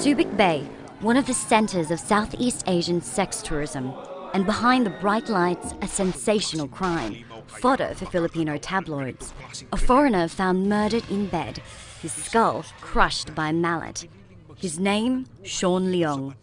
Subic Bay, one of the centers of Southeast Asian sex tourism, and behind the bright lights, a sensational crime, fodder for Filipino tabloids. A foreigner found murdered in bed, his skull crushed by a mallet. His name, Sean Leong.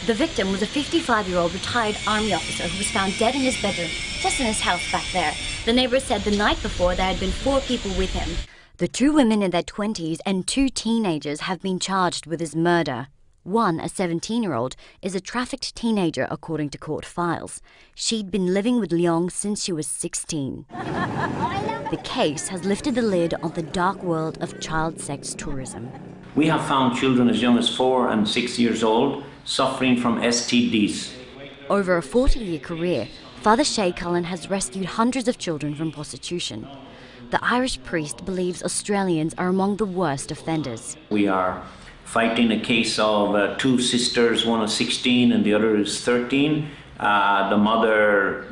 The victim was a 55-year-old retired army officer who was found dead in his bedroom, just in his house back there. The neighbors said the night before there had been 4 people with him. The 2 women in their 20s and 2 teenagers have been charged with his murder. One, a 17-year-old, is a trafficked teenager according to court files. She'd been living with Leong since she was 16. The case has lifted the lid on the dark world of child sex tourism. We have found children as young as 4 and 6 years old suffering from STDs. Over a 40-year career, Father Shay Cullen has rescued hundreds of children from prostitution. The Irish priest believes Australians are among the worst offenders. We are fighting a case of 2 sisters, one is 16 and the other is 13. The mother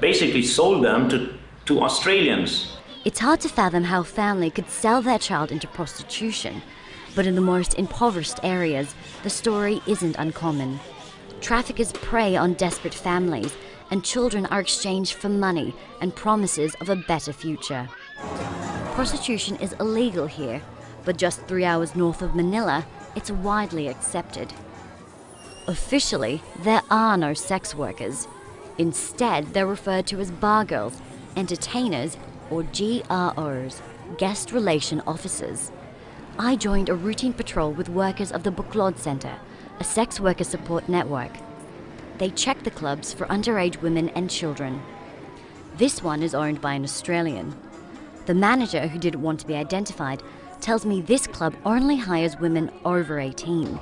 basically sold them to Australians. It's hard to fathom how a family could sell their child into prostitution, but in the most impoverished areas, the story isn't uncommon. Traffickers prey on desperate families, and children are exchanged for money and promises of a better future. Prostitution is illegal here, but just 3 hours north of Manila, it's widely accepted. Officially, there are no sex workers. Instead, they're referred to as bar girls, entertainers, or GROs, guest relation officers. I joined a routine patrol with workers of the Buklod Center, a sex worker support network. They check the clubs for underage women and children. This one is owned by an Australian. The manager, who didn't want to be identified, tells me this club only hires women over 18.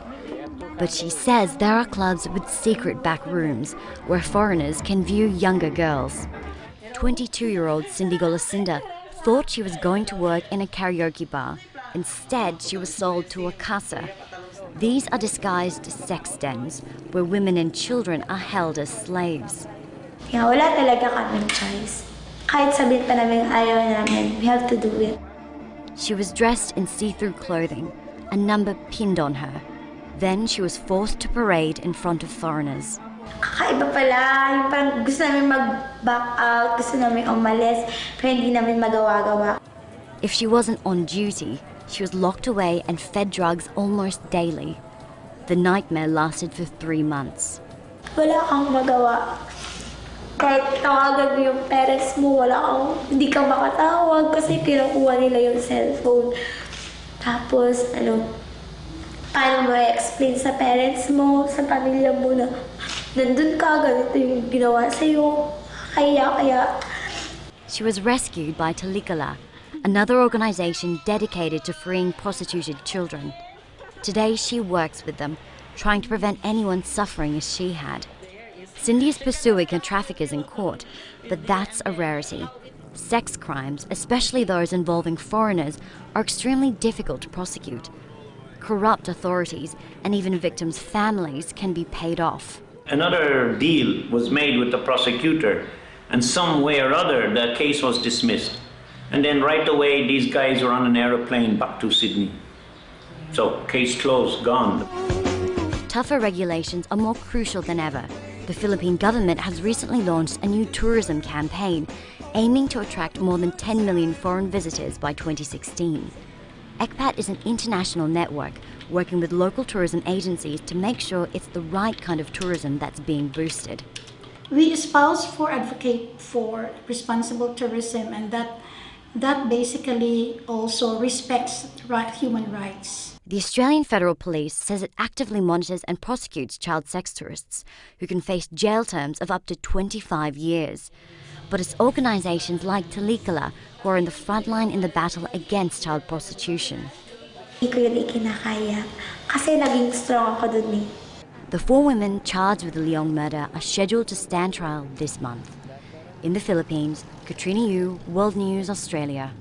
But she says there are clubs with secret back rooms where foreigners can view younger girls. 22-year-old Cindy Golacinda thought she was going to work in a karaoke bar. Instead, she was sold to a casa. These are disguised sex dens where women and children are held as slaves. Yeah, wala talaga kaming choice. Kahit sabihin pa namin ayaw namin, we have to do it. She was dressed in see-through clothing, a number pinned on her. Then she was forced to parade in front of foreigners. Kakaiba pala, yung parang gusto namin mag-back out, gusto namin umalis, pero hindi namin magawa-gawa. If she wasn't on duty, she was locked away and fed drugs almost daily. The nightmare lasted for 3 months. Wala kang magawa. Kahit tawagan mo yung parents mo, hindi ka makatawag kasi kinukuha nila yung cellphone. Tapos, paano mo i-explain sa parents mo, sa pamilya mo na nandun ka, ganito yung ginawa sa'yo, kaya. She was rescued by Talikala, another organization dedicated to freeing prostituted children. Today she works with them, trying to prevent anyone suffering as she had. Cindy is pursuing her traffickers in court, but that's a rarity. Sex crimes, especially those involving foreigners, are extremely difficult to prosecute. Corrupt authorities and even victims' families can be paid off. Another deal was made with the prosecutor, and some way or other the case was dismissed. And then right away these guys were on an aeroplane back to Sydney. So case closed, gone. Tougher regulations are more crucial than ever. The Philippine government has recently launched a new tourism campaign aiming to attract more than 10 million foreign visitors by 2016. ECPAT is an international network working with local tourism agencies to make sure it's the right kind of tourism that's being boosted. We espouse for advocate for responsible tourism, and that basically also respects human rights. The Australian Federal Police says it actively monitors and prosecutes child sex tourists who can face jail terms of up to 25 years. But it's organisations like Talikala who are in the front line in the battle against child prostitution. Hindi ko yun ikinakaya kasi naging strong ako dun eh. The 4 women charged with the Leong murder are scheduled to stand trial this month. In the Philippines, Katrina Yu, World News, Australia.